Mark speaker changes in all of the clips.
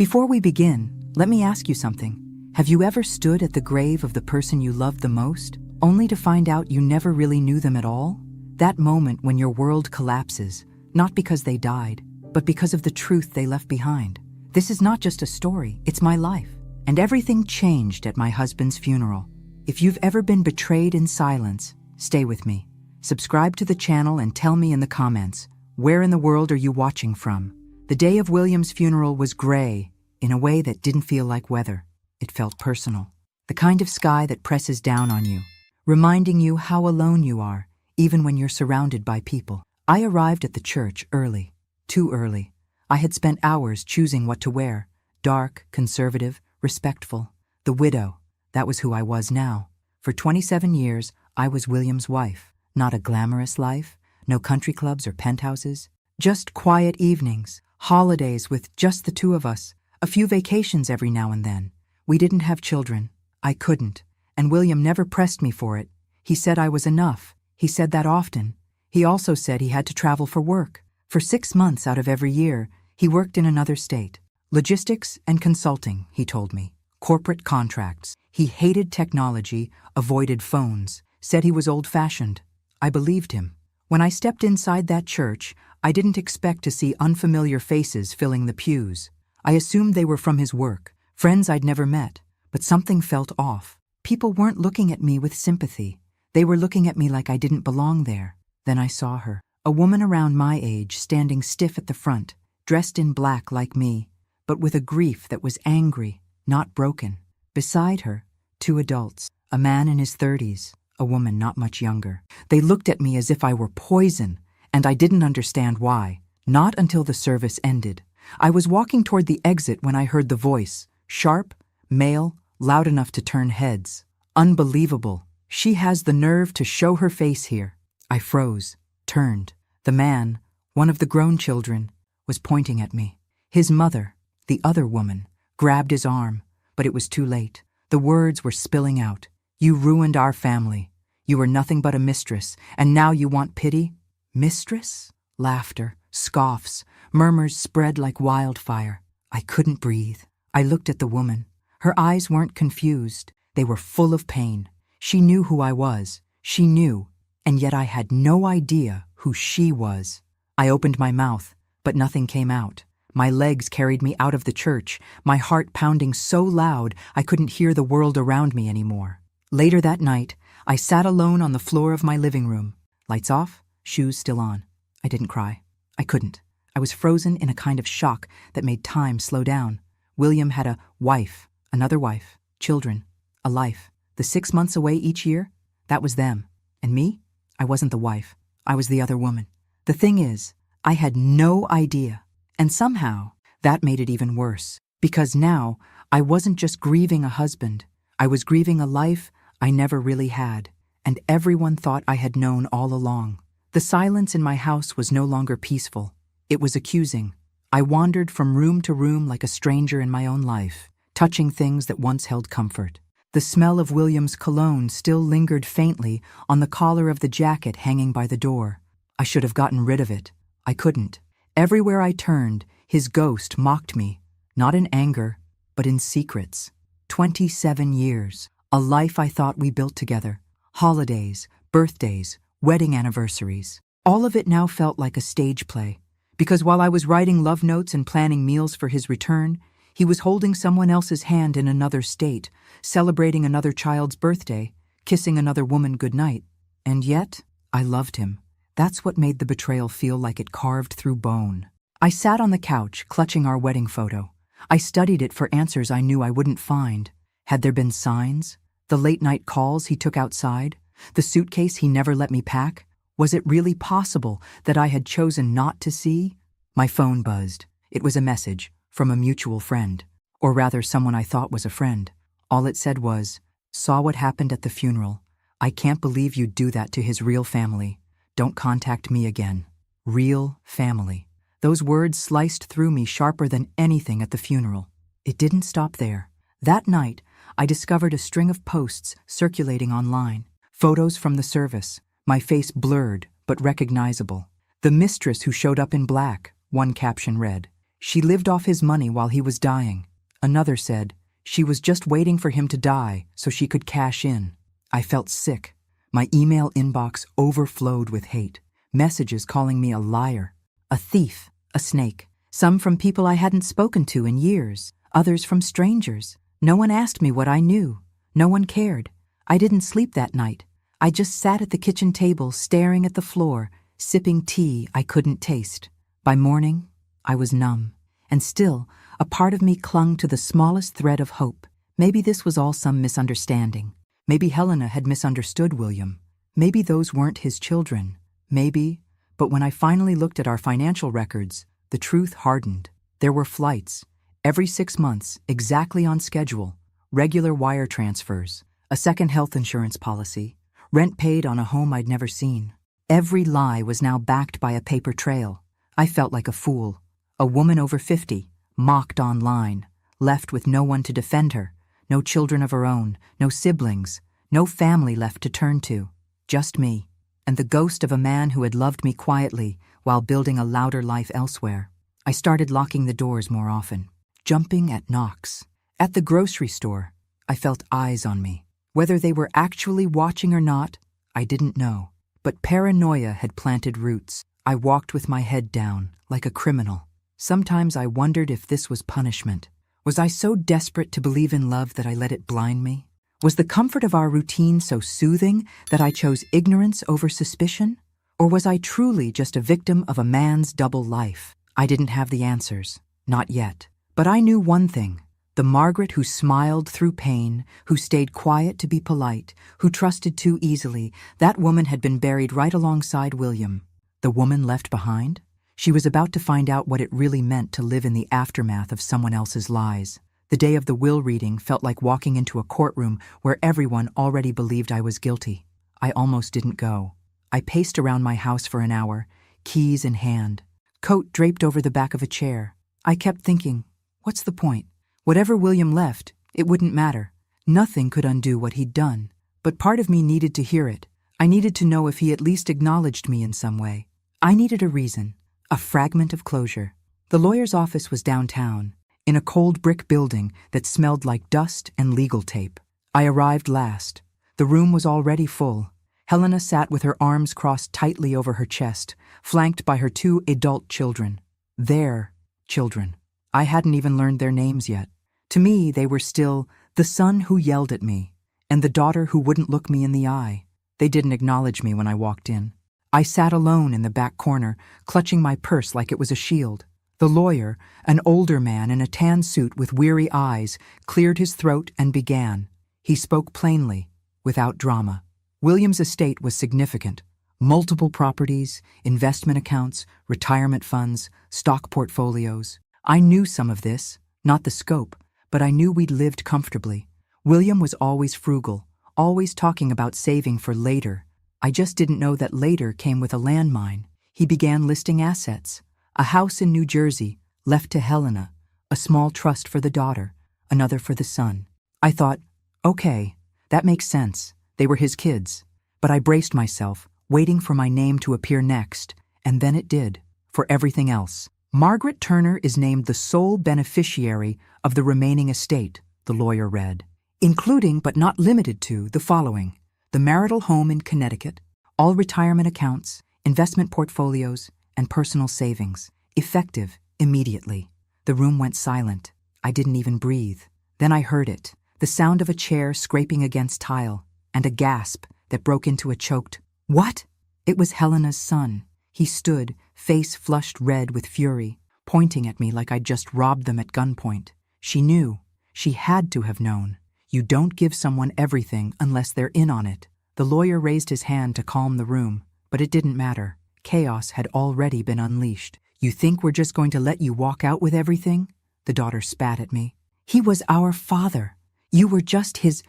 Speaker 1: Before we begin, let me ask you something. Have you ever stood at the grave of the person you loved the most, only to find out you never really knew them at all? That moment when your world collapses, not because they died, but because of the truth they left behind. This is not just a story, it's my life. And everything changed at my husband's funeral. If you've ever been betrayed in silence, stay with me. Subscribe to the channel and tell me in the comments, where in the world are you watching from? The day of William's funeral was gray, in a way that didn't feel like weather. It felt personal. The kind of sky that presses down on you, reminding you how alone you are, even when you're surrounded by people. I arrived at the church early, too early. I had spent hours choosing what to wear, dark, conservative, respectful. The widow, that was who I was now. For 27 years, I was William's wife. Not a glamorous life, no country clubs or penthouses, just quiet evenings, holidays with just the two of us, a few vacations every now and then. We didn't have children. I couldn't, and William never pressed me for it. He said I was enough. He said that often. He also said he had to travel for work. For 6 months out of every year, he worked in another state. Logistics and consulting, he told me. Corporate contracts. He hated technology, avoided phones, said he was old-fashioned. I believed him. When I stepped inside that church, I didn't expect to see unfamiliar faces filling the pews. I assumed they were from his work, friends I'd never met, but something felt off. People weren't looking at me with sympathy. They were looking at me like I didn't belong there. Then I saw her, a woman around my age standing stiff at the front, dressed in black like me, but with a grief that was angry, not broken. Beside her, 2 adults, a man in his 30s, a woman not much younger. They looked at me as if I were poison, and I didn't understand why. Not until the service ended. I was walking toward the exit when I heard the voice, sharp, male, loud enough to turn heads. Unbelievable. She has the nerve to show her face here. I froze, turned. The man, one of the grown children, was pointing at me. His mother, the other woman, grabbed his arm, but it was too late. The words were spilling out. You ruined our family. You were nothing but a mistress, and now you want pity? Mistress? Laughter, scoffs, murmurs spread like wildfire. I couldn't breathe. I looked at the woman. Her eyes weren't confused. They were full of pain. She knew who I was. She knew, and yet I had no idea who she was. I opened my mouth, but nothing came out. My legs carried me out of the church, my heart pounding so loud I couldn't hear the world around me anymore. Later that night, I sat alone on the floor of my living room. Lights off, shoes still on. I didn't cry. I couldn't. I was frozen in a kind of shock that made time slow down. William had a wife, another wife, children, a life. The 6 months away each year, that was them. And me? I wasn't the wife. I was the other woman. The thing is, I had no idea. And somehow, that made it even worse. Because now, I wasn't just grieving a husband. I was grieving a life I never really had. And everyone thought I had known all along. The silence in my house was no longer peaceful. It was accusing. I wandered from room to room like a stranger in my own life, touching things that once held comfort. The smell of William's cologne still lingered faintly on the collar of the jacket hanging by the door. I should have gotten rid of it. I couldn't. Everywhere I turned, his ghost mocked me, not in anger, but in secrets. 27 years, a life I thought we built together. Holidays, birthdays, wedding anniversaries. All of it now felt like a stage play. Because while I was writing love notes and planning meals for his return, he was holding someone else's hand in another state, celebrating another child's birthday, kissing another woman goodnight. And yet, I loved him. That's what made the betrayal feel like it carved through bone. I sat on the couch, clutching our wedding photo. I studied it for answers I knew I wouldn't find. Had there been signs? The late-night calls he took outside? The suitcase he never let me pack? Was it really possible that I had chosen not to see? My phone buzzed. It was a message from a mutual friend, or rather someone I thought was a friend. All it said was, "Saw what happened at the funeral. I can't believe you'd do that to his real family. Don't contact me again." Real family. Those words sliced through me sharper than anything at the funeral. It didn't stop there. That night, I discovered a string of posts circulating online. Photos from the service, my face blurred but recognizable. The mistress who showed up in black, one caption read. She lived off his money while he was dying. Another said she was just waiting for him to die so she could cash in. I felt sick. My email inbox overflowed with hate. Messages calling me a liar, a thief, a snake. Some from people I hadn't spoken to in years, others from strangers. No one asked me what I knew. No one cared. I didn't sleep that night. I just sat at the kitchen table staring at the floor, sipping tea I couldn't taste. By morning, I was numb. And still, a part of me clung to the smallest thread of hope. Maybe this was all some misunderstanding. Maybe Helena had misunderstood William. Maybe those weren't his children. Maybe. But when I finally looked at our financial records, the truth hardened. There were flights. Every 6 months, exactly on schedule. Regular wire transfers. A second health insurance policy. Rent paid on a home I'd never seen. Every lie was now backed by a paper trail. I felt like a fool. A woman over 50, mocked online, left with no one to defend her. No children of her own, no siblings, no family left to turn to. Just me, and the ghost of a man who had loved me quietly while building a louder life elsewhere. I started locking the doors more often, jumping at knocks. At the grocery store, I felt eyes on me. Whether they were actually watching or not, I didn't know. But paranoia had planted roots. I walked with my head down, like a criminal. Sometimes I wondered if this was punishment. Was I so desperate to believe in love that I let it blind me? Was the comfort of our routine so soothing that I chose ignorance over suspicion? Or was I truly just a victim of a man's double life? I didn't have the answers. Not yet. But I knew one thing. The Margaret who smiled through pain, who stayed quiet to be polite, who trusted too easily, that woman had been buried right alongside William. The woman left behind? She was about to find out what it really meant to live in the aftermath of someone else's lies. The day of the will reading felt like walking into a courtroom where everyone already believed I was guilty. I almost didn't go. I paced around my house for an hour, keys in hand, coat draped over the back of a chair. I kept thinking, what's the point? Whatever William left, it wouldn't matter. Nothing could undo what he'd done. But part of me needed to hear it. I needed to know if he at least acknowledged me in some way. I needed a reason. A fragment of closure. The lawyer's office was downtown, in a cold brick building that smelled like dust and legal tape. I arrived last. The room was already full. Helena sat with her arms crossed tightly over her chest, flanked by her 2 adult children. Their children. I hadn't even learned their names yet. To me, they were still the son who yelled at me, and the daughter who wouldn't look me in the eye. They didn't acknowledge me when I walked in. I sat alone in the back corner, clutching my purse like it was a shield. The lawyer, an older man in a tan suit with weary eyes, cleared his throat and began. He spoke plainly, without drama. William's estate was significant. Multiple properties, investment accounts, retirement funds, stock portfolios. I knew some of this, not the scope, but I knew we'd lived comfortably. William was always frugal, always talking about saving for later. I just didn't know that later came with a landmine. He began listing assets. A house in New Jersey, left to Helena, a small trust for the daughter, another for the son. I thought, okay, that makes sense. They were his kids. But I braced myself, waiting for my name to appear next, and then it did, for everything else. Margaret Turner is named the sole beneficiary of the remaining estate, the lawyer read, including but not limited to the following: the marital home in Connecticut, all retirement accounts, investment portfolios, and personal savings, effective immediately. The room went silent. I didn't even breathe. Then I heard it, the sound of a chair scraping against tile, and a gasp that broke into a choked, "What?" It was Helena's son. He stood, face flushed red with fury, pointing at me like I'd just robbed them at gunpoint. She knew. She had to have known. You don't give someone everything unless they're in on it. The lawyer raised his hand to calm the room, but it didn't matter. Chaos had already been unleashed. "You think we're just going to let you walk out with everything?" The daughter spat at me. "He was our father. You were just his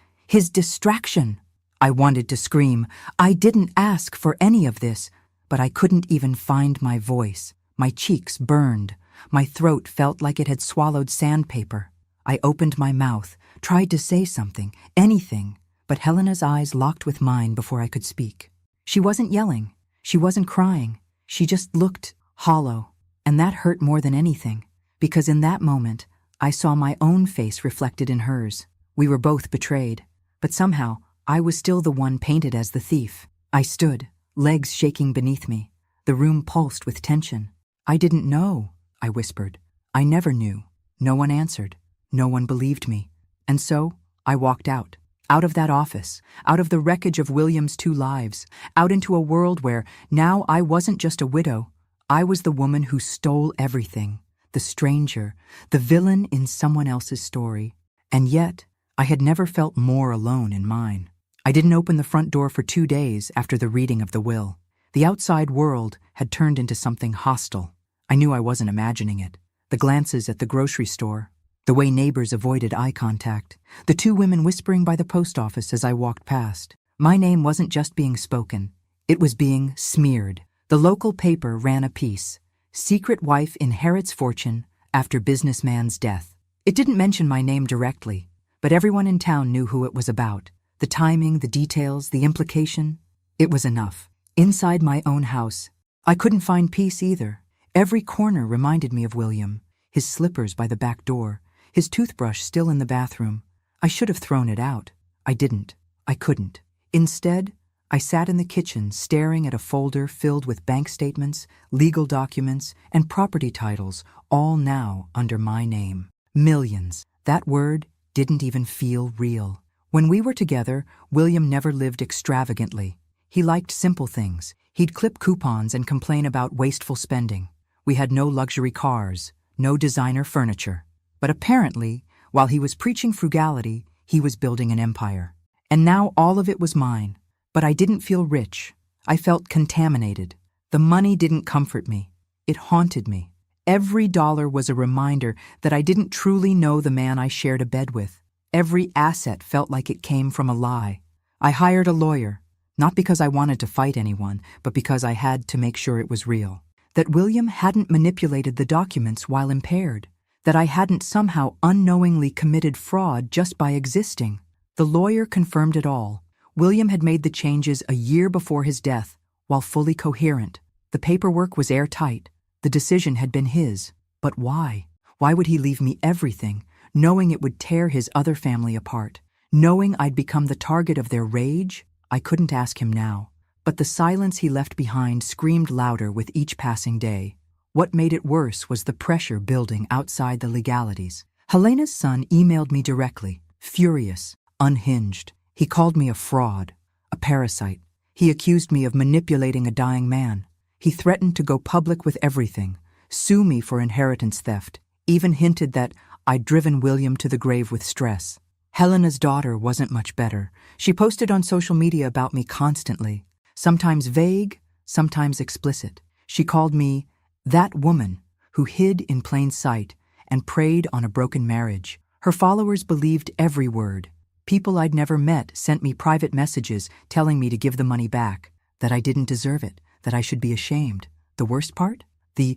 Speaker 1: distraction." I wanted to scream. I didn't ask for any of this, but I couldn't even find my voice. My cheeks burned. My throat felt like it had swallowed sandpaper. I opened my mouth, tried to say something, anything, but Helena's eyes locked with mine before I could speak. She wasn't yelling. She wasn't crying. She just looked hollow, and that hurt more than anything, because in that moment, I saw my own face reflected in hers. We were both betrayed, but somehow I was still the one painted as the thief. I stood, legs shaking beneath me. The room pulsed with tension. "I didn't know," I whispered. "I never knew." No one answered. No one believed me. And so, I walked out. Out of that office, out of the wreckage of William's 2 lives, out into a world where now I wasn't just a widow. I was the woman who stole everything, the stranger, the villain in someone else's story. And yet, I had never felt more alone in mine. I didn't open the front door for 2 days after the reading of the will. The outside world had turned into something hostile. I knew I wasn't imagining it. The glances at the grocery store, the way neighbors avoided eye contact, the 2 women whispering by the post office as I walked past. My name wasn't just being spoken, it was being smeared. The local paper ran a piece, "Secret wife inherits fortune after businessman's death." It didn't mention my name directly, but everyone in town knew who it was about. The timing, the details, the implication. It was enough. Inside my own house, I couldn't find peace either. Every corner reminded me of William, his slippers by the back door, his toothbrush still in the bathroom. I should have thrown it out. I didn't. I couldn't. Instead, I sat in the kitchen staring at a folder filled with bank statements, legal documents, and property titles, all now under my name. Millions. That word didn't even feel real. When we were together, William never lived extravagantly. He liked simple things. He'd clip coupons and complain about wasteful spending. We had no luxury cars, no designer furniture. But apparently, while he was preaching frugality, he was building an empire. And now all of it was mine. But I didn't feel rich. I felt contaminated. The money didn't comfort me. It haunted me. Every dollar was a reminder that I didn't truly know the man I shared a bed with. Every asset felt like it came from a lie. I hired a lawyer, not because I wanted to fight anyone, but because I had to make sure it was real. That William hadn't manipulated the documents while impaired. That I hadn't somehow unknowingly committed fraud just by existing. The lawyer confirmed it all. William had made the changes a year before his death, while fully coherent. The paperwork was airtight. The decision had been his. But why? Why would he leave me everything, knowing it would tear his other family apart? Knowing I'd become the target of their rage? I couldn't ask him now. But the silence he left behind screamed louder with each passing day. What made it worse was the pressure building outside the legalities. Helena's son emailed me directly, furious, unhinged. He called me a fraud, a parasite. He accused me of manipulating a dying man. He threatened to go public with everything, sue me for inheritance theft, even hinted that I'd driven William to the grave with stress. Helena's daughter wasn't much better. She posted on social media about me constantly, sometimes vague, sometimes explicit. She called me that woman who hid in plain sight and preyed on a broken marriage. Her followers believed every word. People I'd never met sent me private messages telling me to give the money back, that I didn't deserve it, that I should be ashamed. The worst part? A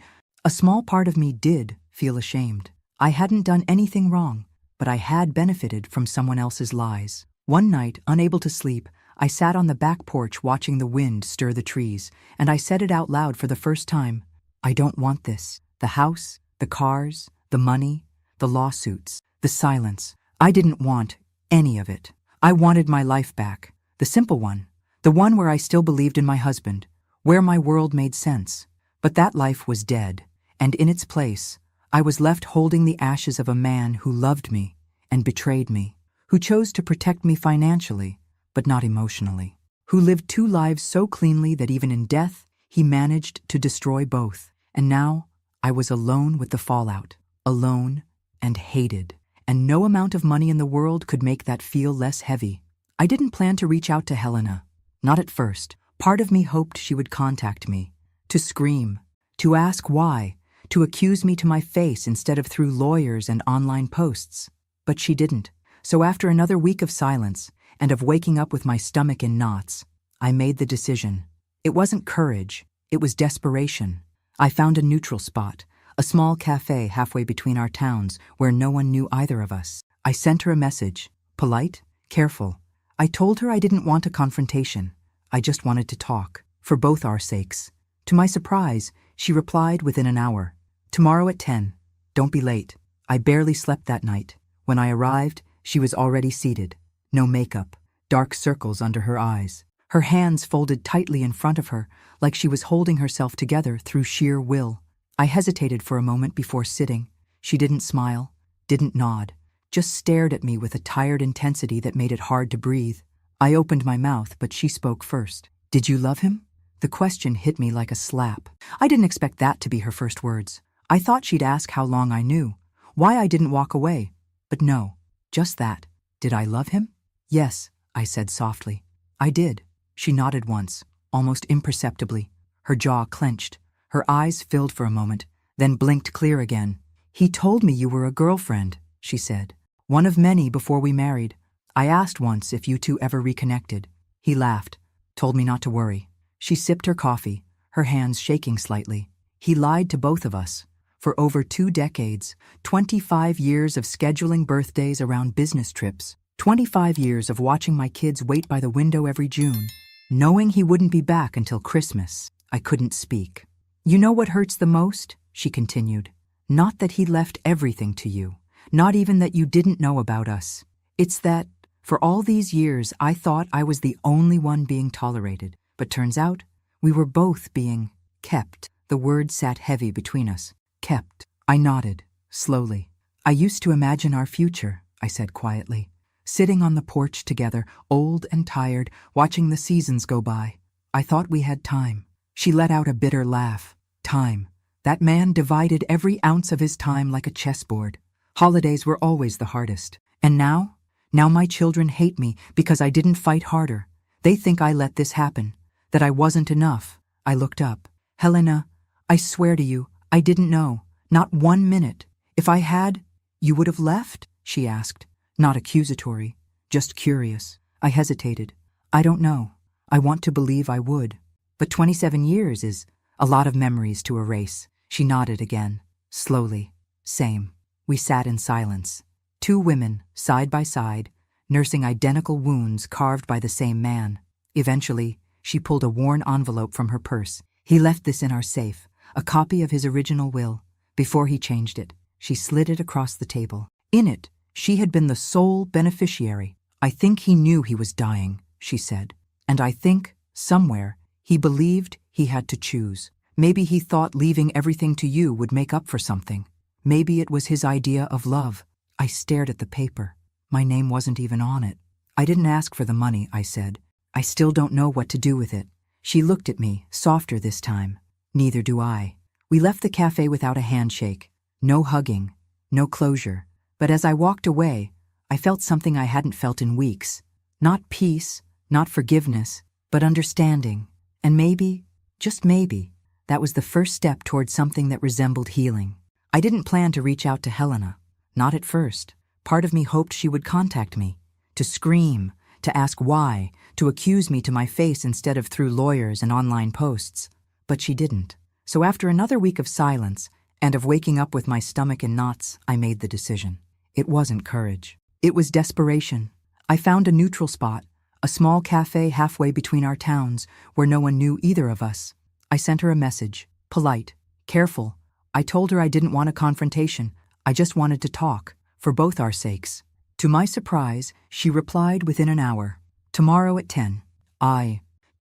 Speaker 1: small part of me did feel ashamed. I hadn't done anything wrong, but I had benefited from someone else's lies. One night, unable to sleep, I sat on the back porch watching the wind stir the trees, and I said it out loud for the first time. I don't want this. The house, the cars, the money, the lawsuits, the silence. I didn't want any of it. I wanted my life back. The simple one. The one where I still believed in my husband, where my world made sense. But that life was dead, and in its place, I was left holding the ashes of a man who loved me and betrayed me, who chose to protect me financially, but not emotionally, who lived 2 lives so cleanly that even in death, he managed to destroy both. And now, I was alone with the fallout, alone and hated, and no amount of money in the world could make that feel less heavy. I didn't plan to reach out to Helena, not at first. Part of me hoped she would contact me, to scream, to ask why, to accuse me to my face instead of through lawyers and online posts. But she didn't. So after another week of silence, and of waking up with my stomach in knots, I made the decision. It wasn't courage, it was desperation. I found a neutral spot, a small cafe halfway between our towns where no one knew either of us. I sent her a message, polite, careful. I told her I didn't want a confrontation. I just wanted to talk, for both our sakes. To my surprise, she replied within an hour. Tomorrow at 10. Don't be late. I barely slept that night. When I arrived, she was already seated. No makeup, dark circles under her eyes. Her hands folded tightly in front of her, like she was holding herself together through sheer will. I hesitated for a moment before sitting. She didn't smile, didn't nod, just stared at me with a tired intensity that made it hard to breathe. I opened my mouth, but she spoke first. Did you love him? The question hit me like a slap. I didn't expect that to be her first words. I thought she'd ask how long I knew, why I didn't walk away. But no, just that. Did I love him? Yes, I said softly. I did. She nodded once, almost imperceptibly. Her jaw clenched. Her eyes filled for a moment, then blinked clear again. He told me you were a girlfriend, she said. One of many before we married. I asked once if you two ever reconnected. He laughed, told me not to worry. She sipped her coffee, her hands shaking slightly. He lied to both of us. For over 2 decades, 25 years of scheduling birthdays around business trips, 25 years of watching my kids wait by the window every June, knowing he wouldn't be back until Christmas. I couldn't speak. You know what hurts the most? She continued. Not that he left everything to you, not even that you didn't know about us. It's that, for all these years, I thought I was the only one being tolerated. But turns out, we were both being kept. The word sat heavy between us. Kept. I nodded, slowly. I used to imagine our future, I said quietly. Sitting on the porch together, old and tired, watching the seasons go by. I thought we had time. She let out a bitter laugh. Time. That man divided every ounce of his time like a chessboard. Holidays were always the hardest. And now? Now my children hate me because I didn't fight harder. They think I let this happen, that I wasn't enough. I looked up. Helena, I swear to you, I didn't know. Not 1 minute. If I had, you would have left? She asked. Not accusatory, just curious. I hesitated. I don't know. I want to believe I would. But 27 years is a lot of memories to erase. She nodded again, slowly. Same. We sat in silence. 2 women, side by side, nursing identical wounds carved by the same man. Eventually, she pulled a worn envelope from her purse. He left this in our safe, a copy of his original will. Before he changed it, she slid it across the table. In it, she had been the sole beneficiary. I think he knew he was dying, she said. And I think, somewhere, he believed he had to choose. Maybe he thought leaving everything to you would make up for something. Maybe it was his idea of love. I stared at the paper. My name wasn't even on it. I didn't ask for the money, I said. I still don't know what to do with it. She looked at me, softer this time. Neither do I. We left the cafe without a handshake. No hugging, no closure. But as I walked away, I felt something I hadn't felt in weeks. Not peace, not forgiveness, but understanding. And maybe, just maybe, that was the first step toward something that resembled healing. I didn't plan to reach out to Helena. Not at first. Part of me hoped she would contact me. To scream, to ask why, to accuse me to my face instead of through lawyers and online posts. But she didn't. So after another week of silence, and of waking up with my stomach in knots, I made the decision. It wasn't courage. It was desperation. I found a neutral spot, a small cafe halfway between our towns, where no one knew either of us. I sent her a message, polite, careful. I told her I didn't want a confrontation. I just wanted to talk, for both our sakes. To my surprise, she replied within an hour. Tomorrow at 10.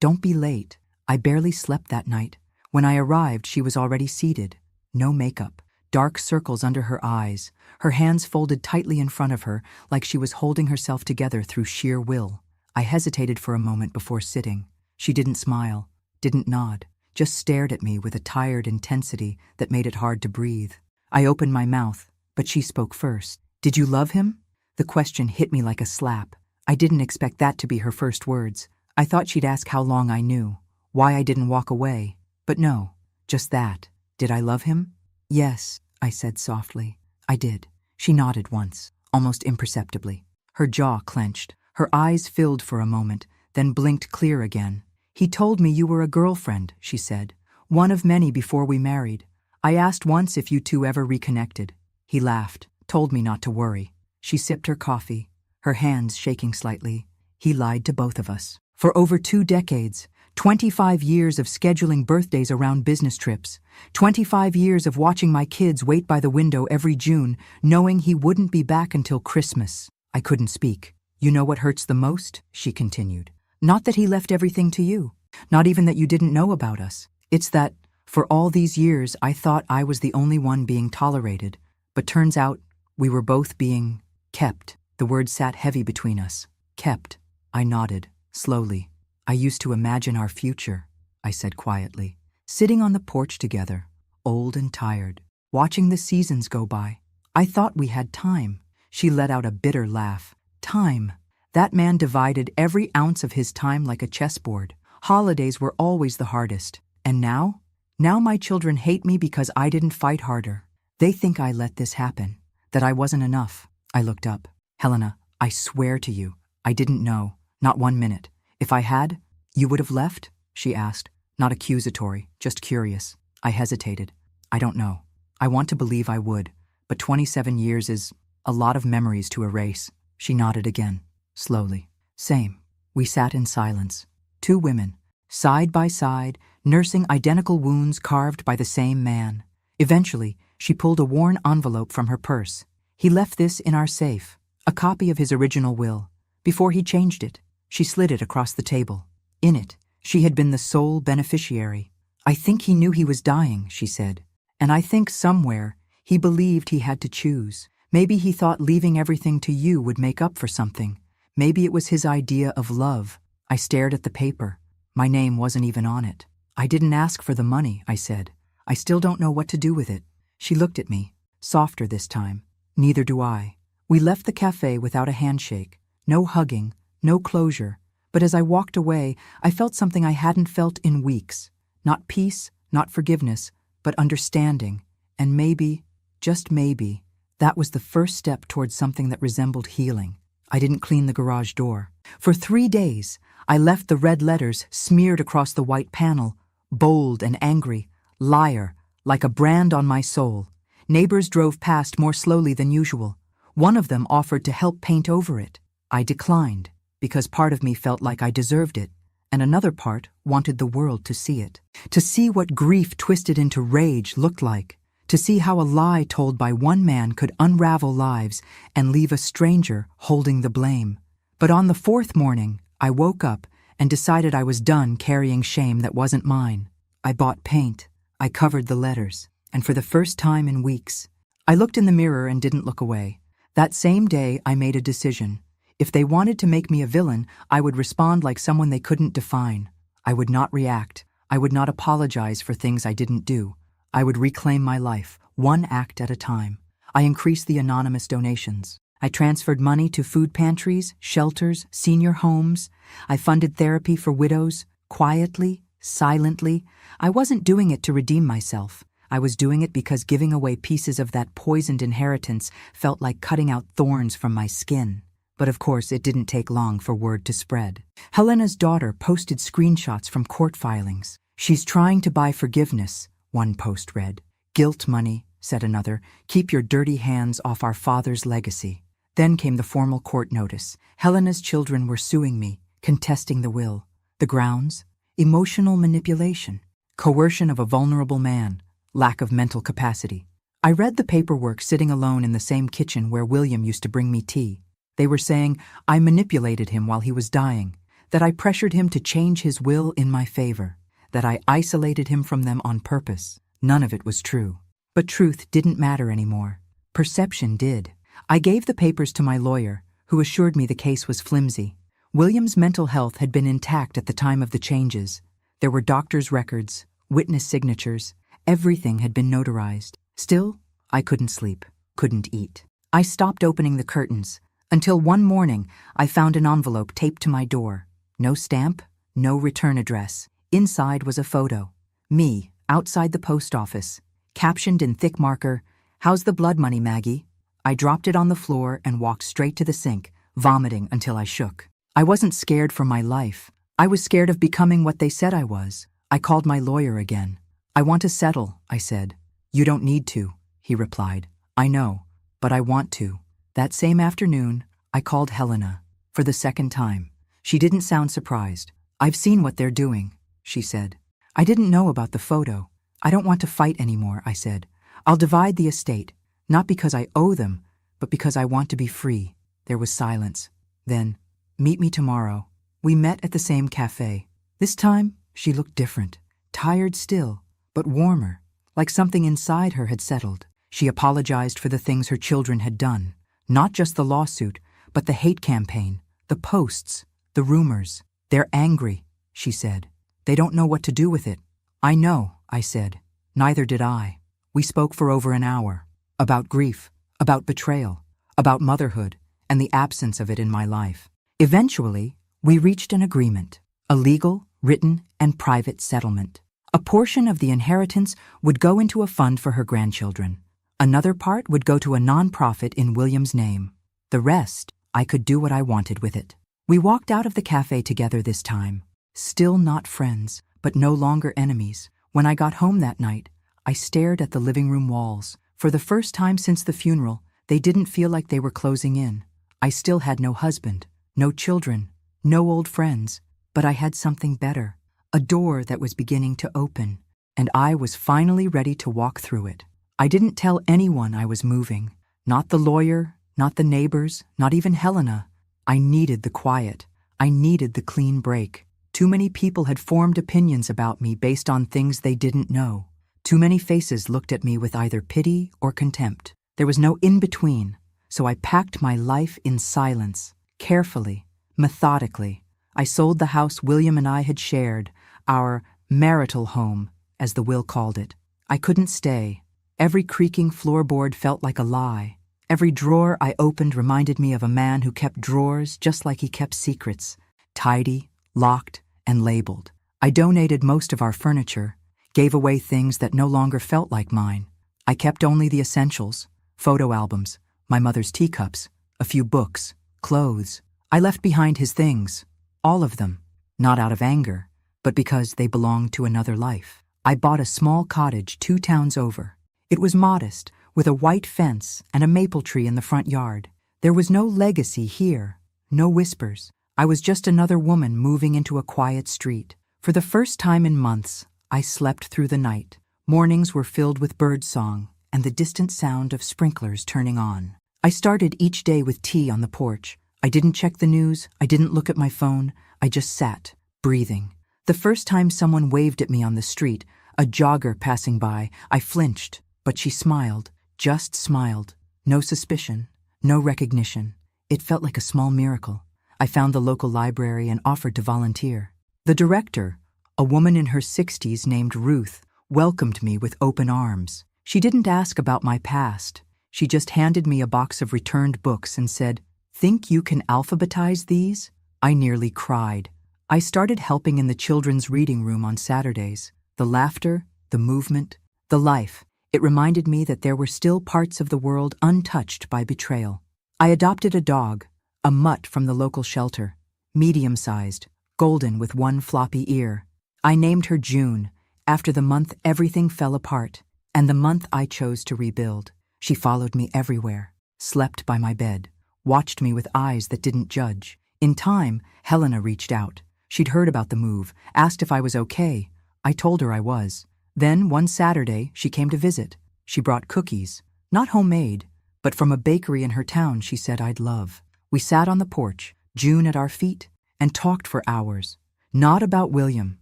Speaker 1: Don't be late. I barely slept that night. When I arrived, she was already seated. No makeup, dark circles under her eyes, her hands folded tightly in front of her like she was holding herself together through sheer will. I hesitated for a moment before sitting. She didn't smile, didn't nod, just stared at me with a tired intensity that made it hard to breathe. I opened my mouth, but she spoke first. Did you love him? The question hit me like a slap. I didn't expect that to be her first words. I thought she'd ask how long I knew, why I didn't walk away. But no, just that. Did I love him? Yes, I said softly. I did. She nodded once, almost imperceptibly. Her jaw clenched. Her eyes filled for a moment, then blinked clear again. He told me you were a girlfriend, she said. One of many before we married. I asked once if you two ever reconnected. He laughed, told me not to worry. She sipped her coffee, her hands shaking slightly. He lied to both of us. For over 2 decades, 25 years of scheduling birthdays around business trips. 25 years of watching my kids wait by the window every June, knowing he wouldn't be back until Christmas. I couldn't speak. You know what hurts the most? She continued. Not that he left everything to you. Not even that you didn't know about us. It's that, for all these years, I thought I was the only one being tolerated. But turns out, we were both being kept. The word sat heavy between us. Kept. I nodded, slowly. I used to imagine our future, I said quietly. Sitting on the porch together, old and tired, watching the seasons go by. I thought we had time. She let out a bitter laugh. Time. That man divided every ounce of his time like a chessboard. Holidays were always the hardest. And now? Now my children hate me because I didn't fight harder. They think I let this happen, that I wasn't enough. I looked up. Helena, I swear to you, I didn't know, not 1 minute. If I had, you would have left? She asked, not accusatory, just curious. I hesitated. I don't know. I want to believe I would, but 27 years is a lot of memories to erase. She nodded again, slowly. Same. We sat in silence. 2 women, side by side, nursing identical wounds carved by the same man. Eventually, she pulled a worn envelope from her purse. He left this in our safe, a copy of his original will. Before he changed it, she slid it across the table. In it, she had been the sole beneficiary. I think he knew he was dying, she said. And I think somewhere, he believed he had to choose. Maybe he thought leaving everything to you would make up for something. Maybe it was his idea of love. I stared at the paper. My name wasn't even on it. I didn't ask for the money, I said. I still don't know what to do with it. She looked at me, softer this time. Neither do I. We left the cafe without a handshake. No hugging, no closure. But as I walked away, I felt something I hadn't felt in weeks. Not peace, not forgiveness, but understanding. And maybe, just maybe, that was the first step towards something that resembled healing. I didn't clean the garage door. For 3 days, I left the red letters smeared across the white panel, bold and angry, liar, like a brand on my soul. Neighbors drove past more slowly than usual. One of them offered to help paint over it. I declined, because part of me felt like I deserved it, and another part wanted the world to see it. To see what grief twisted into rage looked like. To see how a lie told by one man could unravel lives and leave a stranger holding the blame. But on the 4th morning, I woke up and decided I was done carrying shame that wasn't mine. I bought paint. I covered the letters. And for the first time in weeks, I looked in the mirror and didn't look away. That same day, I made a decision. If they wanted to make me a villain, I would respond like someone they couldn't define. I would not react. I would not apologize for things I didn't do. I would reclaim my life, one act at a time. I increased the anonymous donations. I transferred money to food pantries, shelters, senior homes. I funded therapy for widows, quietly, silently. I wasn't doing it to redeem myself. I was doing it because giving away pieces of that poisoned inheritance felt like cutting out thorns from my skin. But of course, it didn't take long for word to spread. Helena's daughter posted screenshots from court filings. She's trying to buy forgiveness, one post read. Guilt money, said another. Keep your dirty hands off our father's legacy. Then came the formal court notice. Helena's children were suing me, contesting the will. The grounds? Emotional manipulation, coercion of a vulnerable man, lack of mental capacity. I read the paperwork sitting alone in the same kitchen where William used to bring me tea. They were saying I manipulated him while he was dying, that I pressured him to change his will in my favor, that I isolated him from them on purpose. None of it was true. But truth didn't matter anymore. Perception did. I gave the papers to my lawyer, who assured me the case was flimsy. William's mental health had been intact at the time of the changes. There were doctor's records, witness signatures. Everything had been notarized. Still, I couldn't sleep, couldn't eat. I stopped opening the curtains, until one morning I found an envelope taped to my door. No stamp, no return address. Inside was a photo. Me, outside the post office, captioned in thick marker, "How's the blood money, Maggie?" I dropped it on the floor and walked straight to the sink, vomiting until I shook. I wasn't scared for my life. I was scared of becoming what they said I was. I called my lawyer again. "I want to settle," I said. "You don't need to," he replied. "I know, but I want to." That same afternoon, I called Helena for the second time. She didn't sound surprised. "I've seen what they're doing," she said. I didn't know about the photo. I don't want to fight anymore, I said. I'll divide the estate, not because I owe them, but because I want to be free. There was silence. Then, meet me tomorrow. We met at the same cafe. This time, she looked different, tired still, but warmer, like something inside her had settled. She apologized for the things her children had done, not just the lawsuit, but the hate campaign, the posts, the rumors. They're angry, she said. They don't know what to do with it. I know, I said. Neither did I. We spoke for over an hour. About grief, about betrayal, about motherhood, and the absence of it in my life. Eventually, we reached an agreement, a legal, written, and private settlement. A portion of the inheritance would go into a fund for her grandchildren. Another part would go to a nonprofit in William's name. The rest, I could do what I wanted with it. We walked out of the cafe together this time. Still not friends, but no longer enemies. When I got home that night, I stared at the living room walls. For the first time since the funeral, they didn't feel like they were closing in. I still had no husband, no children, no old friends, but I had something better. A door that was beginning to open, and I was finally ready to walk through it. I didn't tell anyone I was moving. Not the lawyer, not the neighbors, not even Helena. I needed the quiet. I needed the clean break. Too many people had formed opinions about me based on things they didn't know. Too many faces looked at me with either pity or contempt. There was no in-between, so I packed my life in silence, carefully, methodically. I sold the house William and I had shared, our marital home, as the will called it. I couldn't stay. Every creaking floorboard felt like a lie. Every drawer I opened reminded me of a man who kept drawers just like he kept secrets, tidy, locked, and labeled. I donated most of our furniture, gave away things that no longer felt like mine. I kept only the essentials, photo albums, my mother's teacups, a few books, clothes. I left behind his things, all of them, not out of anger, but because they belonged to another life. I bought a small cottage 2 towns over. It was modest, with a white fence and a maple tree in the front yard. There was no legacy here, no whispers. I was just another woman moving into a quiet street. For the first time in months, I slept through the night. Mornings were filled with birdsong and the distant sound of sprinklers turning on. I started each day with tea on the porch. I didn't check the news, I didn't look at my phone, I just sat, breathing. The first time someone waved at me on the street, a jogger passing by, I flinched, but she smiled, just smiled. No suspicion, no recognition. It felt like a small miracle. I found the local library and offered to volunteer. The director, a woman in her 60s named Ruth, welcomed me with open arms. She didn't ask about my past. She just handed me a box of returned books and said, "Think you can alphabetize these?" I nearly cried. I started helping in the children's reading room on Saturdays. The laughter, the movement, the life. It reminded me that there were still parts of the world untouched by betrayal. I adopted a dog, a mutt from the local shelter, medium-sized, golden with one floppy ear. I named her June, after the month everything fell apart, and the month I chose to rebuild. She followed me everywhere, slept by my bed, watched me with eyes that didn't judge. In time, Helena reached out. She'd heard about the move, asked if I was okay. I told her I was. Then, one Saturday, she came to visit. She brought cookies, not homemade, but from a bakery in her town she said I'd love. We sat on the porch, June at our feet, and talked for hours. Not about William,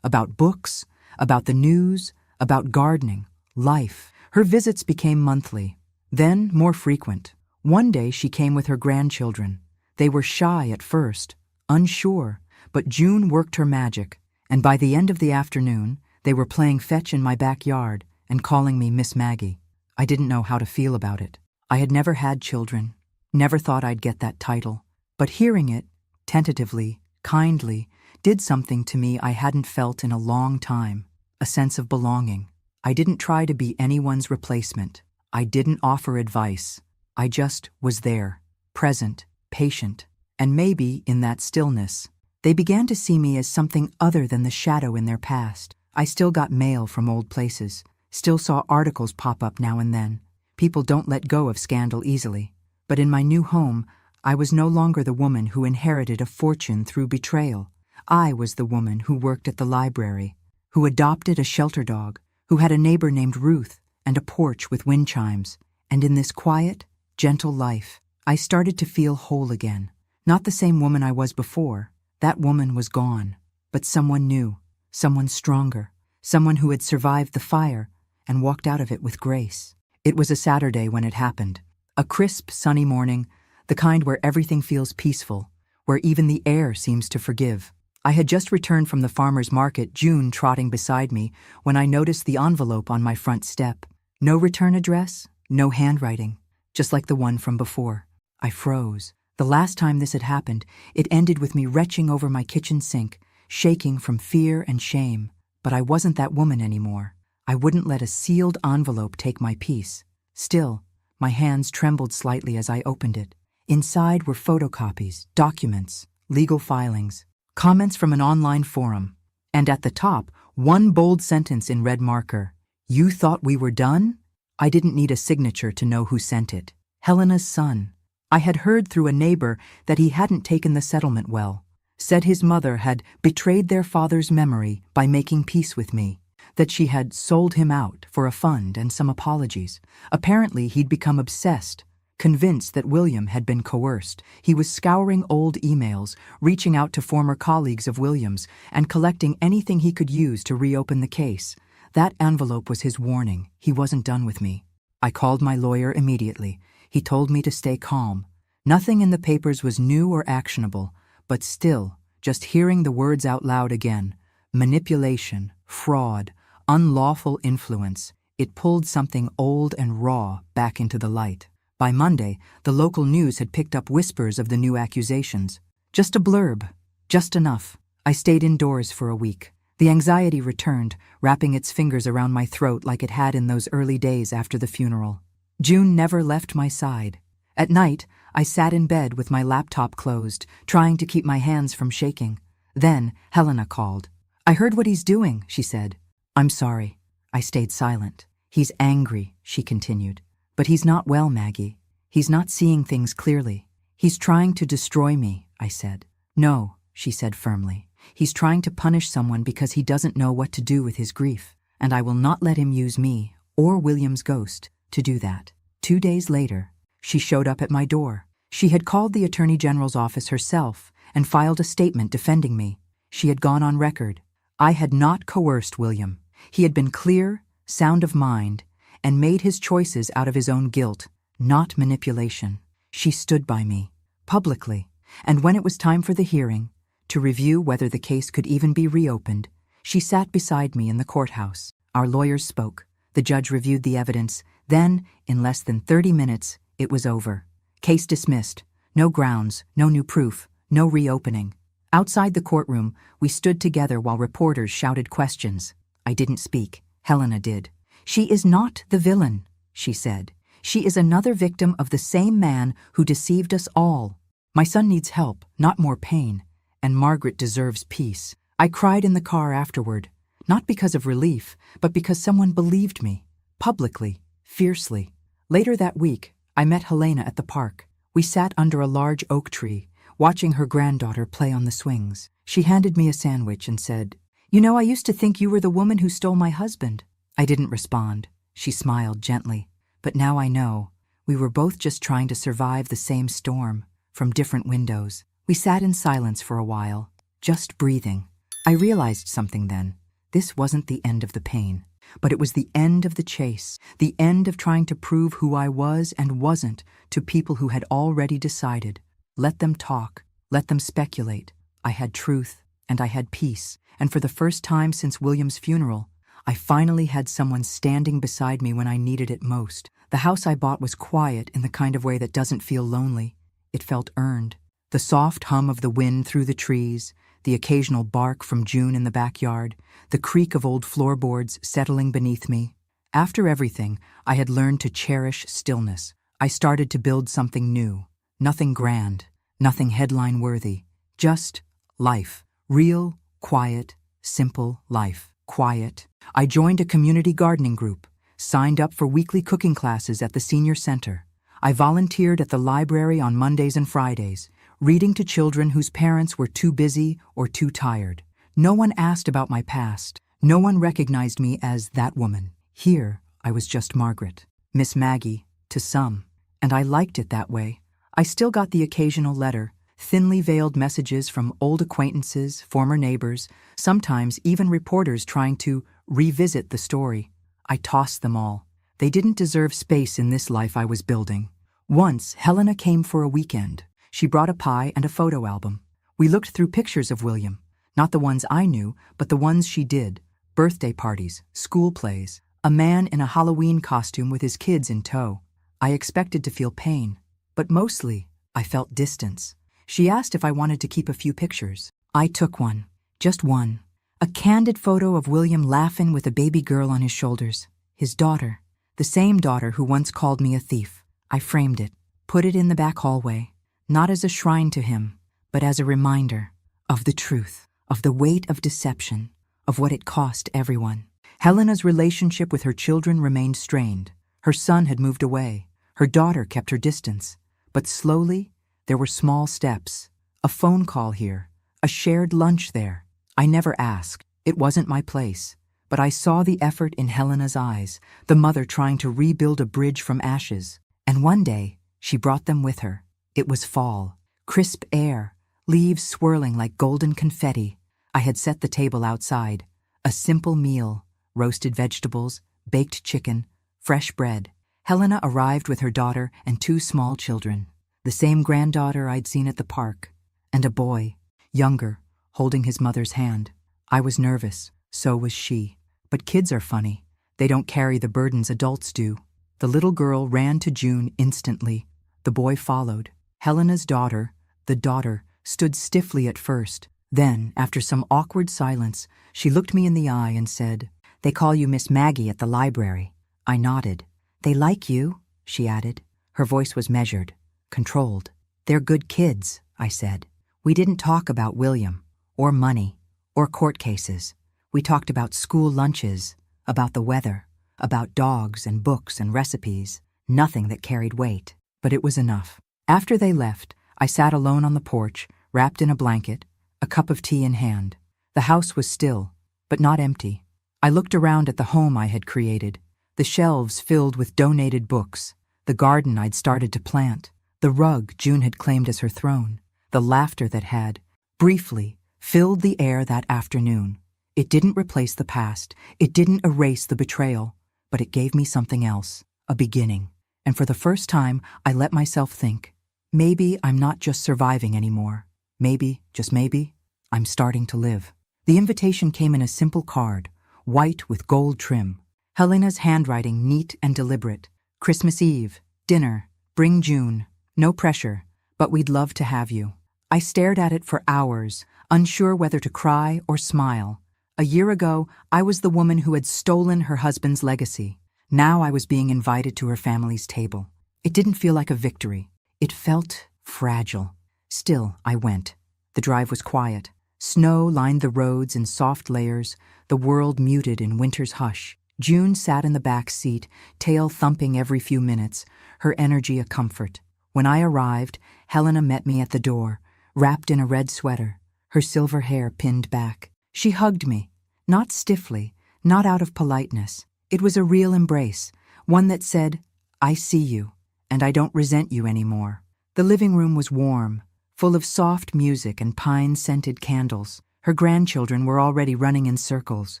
Speaker 1: about books, about the news, about gardening, life. Her visits became monthly, then more frequent. One day she came with her grandchildren. They were shy at first, unsure, but June worked her magic, and by the end of the afternoon, they were playing fetch in my backyard and calling me Miss Maggie. I didn't know how to feel about it. I had never had children, never thought I'd get that title, but hearing it, tentatively, kindly, did something to me I hadn't felt in a long time, a sense of belonging. I didn't try to be anyone's replacement. I didn't offer advice. I just was there, present, patient, and maybe in that stillness, they began to see me as something other than the shadow in their past. I still got mail from old places, still saw articles pop up now and then. People don't let go of scandal easily. But in my new home, I was no longer the woman who inherited a fortune through betrayal. I was the woman who worked at the library, who adopted a shelter dog, who had a neighbor named Ruth and a porch with wind chimes. And in this quiet, gentle life, I started to feel whole again. Not the same woman I was before. That woman was gone. But someone new, someone stronger, someone who had survived the fire and walked out of it with grace. It was a Saturday when it happened. A crisp, sunny morning, the kind where everything feels peaceful, where even the air seems to forgive. I had just returned from the farmer's market, June trotting beside me, when I noticed the envelope on my front step. No return address, no handwriting, just like the one from before. I froze. The last time this had happened, it ended with me retching over my kitchen sink, shaking from fear and shame. But I wasn't that woman anymore. I wouldn't let a sealed envelope take my peace. Still, my hands trembled slightly as I opened it. Inside were photocopies, documents, legal filings, comments from an online forum, and at the top, one bold sentence in red marker. "You thought we were done?" I didn't need a signature to know who sent it. Helena's son. I had heard through a neighbor that he hadn't taken the settlement well, said his mother had betrayed their father's memory by making peace with me, that she had sold him out for a fund and some apologies. Apparently he'd become obsessed, convinced that William had been coerced. He was scouring old emails, reaching out to former colleagues of William's, and collecting anything he could use to reopen the case. That envelope was his warning. He wasn't done with me. I called my lawyer immediately. He told me to stay calm. Nothing in the papers was new or actionable, but still, just hearing the words out loud again, manipulation, fraud, unlawful influence, it pulled something old and raw back into the light. By Monday, the local news had picked up whispers of the new accusations. Just a blurb, just enough. I stayed indoors for a week. The anxiety returned, wrapping its fingers around my throat like it had in those early days after the funeral. June never left my side. At night, I sat in bed with my laptop closed, trying to keep my hands from shaking. Then, Helena called. "I heard what he's doing," she said. "I'm sorry." I stayed silent. "He's angry," she continued. "But he's not well, Maggie. He's not seeing things clearly. He's trying to destroy me," I said. "No," she said firmly. "He's trying to punish someone because he doesn't know what to do with his grief, and I will not let him use me, or William's ghost, to do that." 2 days later, she showed up at my door. She had called the Attorney General's office herself and filed a statement defending me. She had gone on record. I had not coerced William. He had been clear, sound of mind, and made his choices out of his own guilt, not manipulation. She stood by me, publicly, and when it was time for the hearing, to review whether the case could even be reopened, she sat beside me in the courthouse. Our lawyers spoke. The judge reviewed the evidence. Then, in less than 30 minutes, it was over. Case dismissed. No grounds, no new proof, no reopening. Outside the courtroom, we stood together while reporters shouted questions. I didn't speak. Helena did. "She is not the villain," she said. "She is another victim of the same man who deceived us all. My son needs help, not more pain, and Margaret deserves peace." I cried in the car afterward, not because of relief, but because someone believed me, publicly, fiercely. Later that week, I met Helena at the park. We sat under a large oak tree, watching her granddaughter play on the swings. She handed me a sandwich and said, "You know, I used to think you were the woman who stole my husband." I didn't respond. She smiled gently. "But now I know. We were both just trying to survive the same storm, from different windows." We sat in silence for a while, just breathing. I realized something then. This wasn't the end of the pain, but it was the end of the chase, the end of trying to prove who I was and wasn't to people who had already decided. Let them talk, let them speculate. I had truth, and I had peace, and for the first time since William's funeral, I finally had someone standing beside me when I needed it most. The house I bought was quiet in the kind of way that doesn't feel lonely. It felt earned. The soft hum of the wind through the trees, the occasional bark from June in the backyard, the creak of old floorboards settling beneath me. After everything, I had learned to cherish stillness. I started to build something new. Nothing grand, nothing headline-worthy. Just life. Real, quiet, simple life. Quiet. I joined a community gardening group, signed up for weekly cooking classes at the senior center. I volunteered at the library on Mondays and Fridays, reading to children whose parents were too busy or too tired. No one asked about my past. No one recognized me as that woman. Here, I was just Margaret, Miss Maggie, to some. And I liked it that way. I still got the occasional letter, thinly veiled messages from old acquaintances, former neighbors, sometimes even reporters trying to revisit the story. I tossed them all. They didn't deserve space in this life I was building. Once, Helena came for a weekend. She brought a pie and a photo album. We looked through pictures of William. Not the ones I knew, but the ones she did. Birthday parties, school plays, a man in a Halloween costume with his kids in tow. I expected to feel pain, but mostly, I felt distance. She asked if I wanted to keep a few pictures. I took one. Just one. A candid photo of William laughing with a baby girl on his shoulders. His daughter. The same daughter who once called me a thief. I framed it, put it in the back hallway, not as a shrine to him, but as a reminder of the truth, of the weight of deception, of what it cost everyone. Helena's relationship with her children remained strained. Her son had moved away. Her daughter kept her distance. But slowly, there were small steps. A phone call here, a shared lunch there. I never asked. It wasn't my place. But I saw the effort in Helena's eyes, the mother trying to rebuild a bridge from ashes. And one day, she brought them with her. It was fall, crisp air, leaves swirling like golden confetti. I had set the table outside. A simple meal, roasted vegetables, baked chicken, fresh bread. Helena arrived with her daughter and two small children. The same granddaughter I'd seen at the park. And a boy, younger, holding his mother's hand. I was nervous, so was she. But kids are funny. They don't carry the burdens adults do. The little girl ran to June instantly. The boy followed. Helena's daughter, the daughter, stood stiffly at first. Then, after some awkward silence, she looked me in the eye and said, "They call you Miss Maggie at the library." I nodded. "They like you," she added. Her voice was measured, controlled. "They're good kids," I said. We didn't talk about William, or money, or court cases. We talked about school lunches, about the weather, about dogs and books and recipes. Nothing that carried weight, but it was enough. After they left, I sat alone on the porch, wrapped in a blanket, a cup of tea in hand. The house was still, but not empty. I looked around at the home I had created, the shelves filled with donated books, the garden I'd started to plant, the rug June had claimed as her throne, the laughter that had, briefly, filled the air that afternoon. It didn't replace the past, it didn't erase the betrayal, but it gave me something else, a beginning. And for the first time, I let myself think, maybe I'm not just surviving anymore. Maybe, just maybe, I'm starting to live. The invitation came in a simple card, white with gold trim. Helena's handwriting neat and deliberate. Christmas Eve, dinner, bring June. No pressure, but we'd love to have you. I stared at it for hours, unsure whether to cry or smile. A year ago, I was the woman who had stolen her husband's legacy. Now I was being invited to her family's table. It didn't feel like a victory. It felt fragile. Still, I went. The drive was quiet. Snow lined the roads in soft layers, the world muted in winter's hush. June sat in the back seat, tail thumping every few minutes, her energy a comfort. When I arrived, Helena met me at the door, wrapped in a red sweater, her silver hair pinned back. She hugged me, not stiffly, not out of politeness. It was a real embrace, one that said, "I see you, and I don't resent you anymore." The living room was warm, full of soft music and pine-scented candles. Her grandchildren were already running in circles.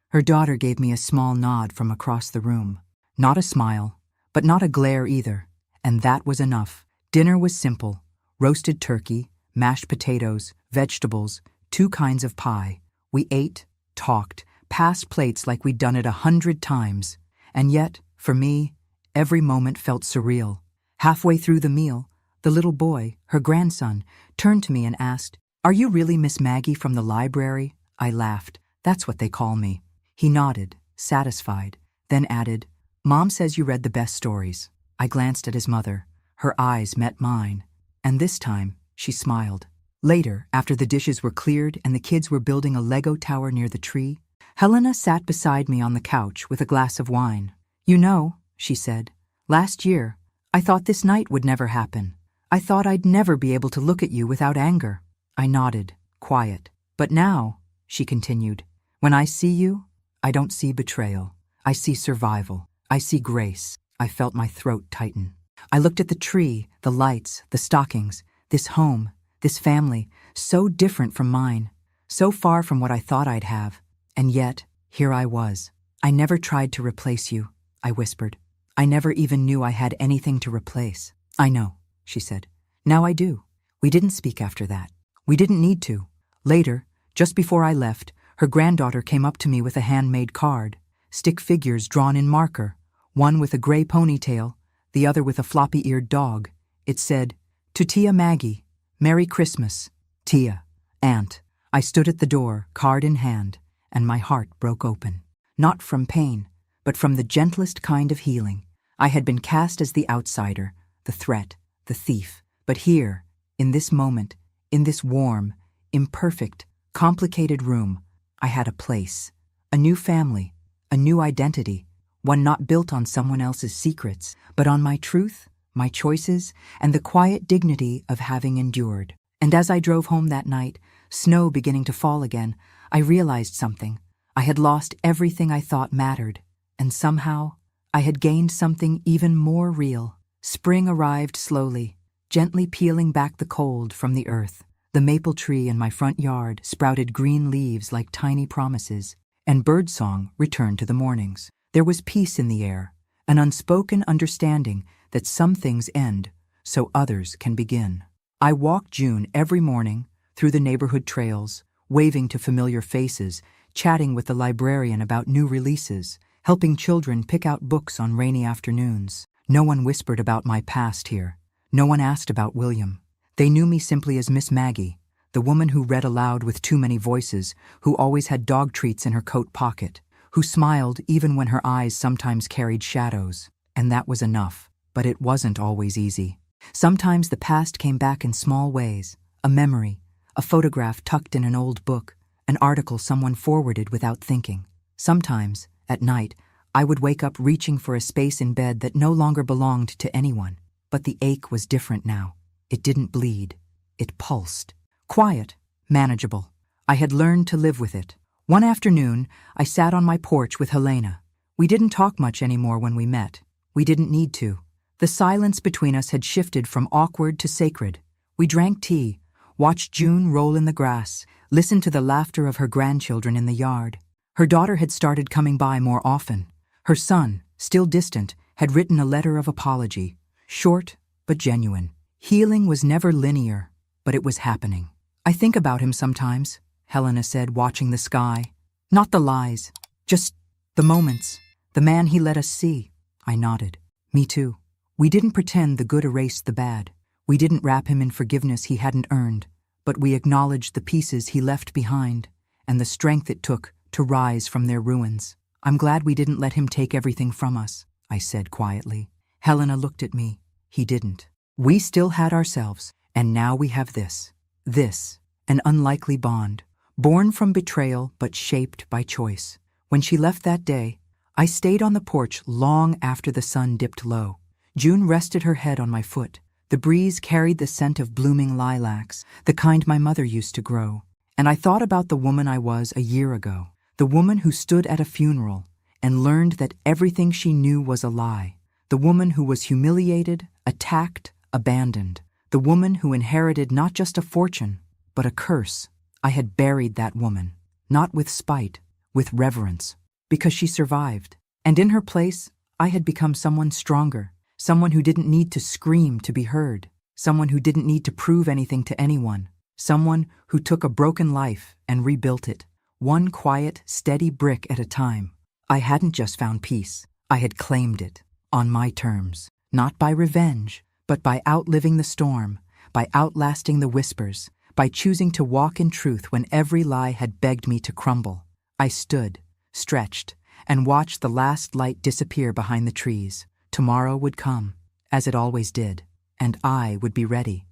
Speaker 1: Her daughter gave me a small nod from across the room. Not a smile, but not a glare either. And that was enough. Dinner was simple. Roasted turkey, mashed potatoes, vegetables, 2 kinds of pie. We ate, talked, passed plates like we'd done it 100 times. And yet, for me, every moment felt surreal. Halfway through the meal, the little boy, her grandson, turned to me and asked, "Are you really Miss Maggie from the library?" I laughed. "That's what they call me." He nodded, satisfied, then added, "Mom says you read the best stories." I glanced at his mother. Her eyes met mine. And this time, she smiled. Later, after the dishes were cleared and the kids were building a Lego tower near the tree, Helena sat beside me on the couch with a glass of wine. "You know," she said, "last year, I thought this night would never happen. I thought I'd never be able to look at you without anger." I nodded, quiet. "But now," she continued, "when I see you, I don't see betrayal. I see survival. I see grace." I felt my throat tighten. I looked at the tree, the lights, the stockings, this home, this family, so different from mine, so far from what I thought I'd have. And yet, here I was. "I never tried to replace you," I whispered. "I never even knew I had anything to replace." "I know," she said. "Now I do." We didn't speak after that. We didn't need to. Later, just before I left, her granddaughter came up to me with a handmade card, stick figures drawn in marker, one with a gray ponytail, the other with a floppy-eared dog. It said, "To Tia Maggie, Merry Christmas. Tia, Aunt." I stood at the door, card in hand, and my heart broke open. Not from pain, but from the gentlest kind of healing. I had been cast as the outsider, the threat, the thief. But here, in this moment, in this warm, imperfect, complicated room, I had a place, a new family, a new identity, one not built on someone else's secrets, but on my truth, my choices, and the quiet dignity of having endured. And as I drove home that night, snow beginning to fall again, I realized something. I had lost everything I thought mattered, and somehow I had gained something even more real. Spring arrived slowly, gently peeling back the cold from the earth. The maple tree in my front yard sprouted green leaves like tiny promises, and birdsong returned to the mornings. There was peace in the air, an unspoken understanding that some things end so others can begin. I walked June every morning through the neighborhood trails, waving to familiar faces, chatting with the librarian about new releases, helping children pick out books on rainy afternoons. No one whispered about my past here. No one asked about William. They knew me simply as Miss Maggie, the woman who read aloud with too many voices, who always had dog treats in her coat pocket, who smiled even when her eyes sometimes carried shadows. And that was enough. But it wasn't always easy. Sometimes the past came back in small ways, a memory, a photograph tucked in an old book, an article someone forwarded without thinking. Sometimes, at night, I would wake up reaching for a space in bed that no longer belonged to anyone. But the ache was different now. It didn't bleed. It pulsed. Quiet, manageable. I had learned to live with it. One afternoon, I sat on my porch with Helena. We didn't talk much anymore when we met. We didn't need to. The silence between us had shifted from awkward to sacred. We drank tea, watched June roll in the grass, listened to the laughter of her grandchildren in the yard. Her daughter had started coming by more often. Her son, still distant, had written a letter of apology, short but genuine. Healing was never linear, but it was happening. "I think about him sometimes," Helena said, watching the sky. "Not the lies, just the moments, the man he let us see." I nodded. "Me too." We didn't pretend the good erased the bad. We didn't wrap him in forgiveness he hadn't earned, but we acknowledged the pieces he left behind and the strength it took to rise from their ruins. "I'm glad we didn't let him take everything from us," I said quietly. Helena looked at me. "He didn't. We still had ourselves, and now we have this. This, an unlikely bond, born from betrayal but shaped by choice." When she left that day, I stayed on the porch long after the sun dipped low. June rested her head on my foot. The breeze carried the scent of blooming lilacs, the kind my mother used to grow. And I thought about the woman I was a year ago, the woman who stood at a funeral and learned that everything she knew was a lie, the woman who was humiliated, attacked, abandoned, the woman who inherited not just a fortune, but a curse. I had buried that woman, not with spite, with reverence, because she survived. And in her place, I had become someone stronger, someone who didn't need to scream to be heard, someone who didn't need to prove anything to anyone, someone who took a broken life and rebuilt it, one quiet, steady brick at a time. I hadn't just found peace. I had claimed it, on my terms, not by revenge, but by outliving the storm, by outlasting the whispers, by choosing to walk in truth when every lie had begged me to crumble. I stood, stretched, and watched the last light disappear behind the trees. Tomorrow would come, as it always did, and I would be ready.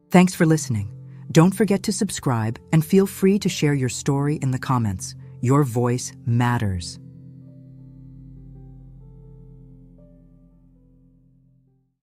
Speaker 1: Thanks for listening. Don't forget to subscribe and feel free to share your story in the comments. Your voice matters.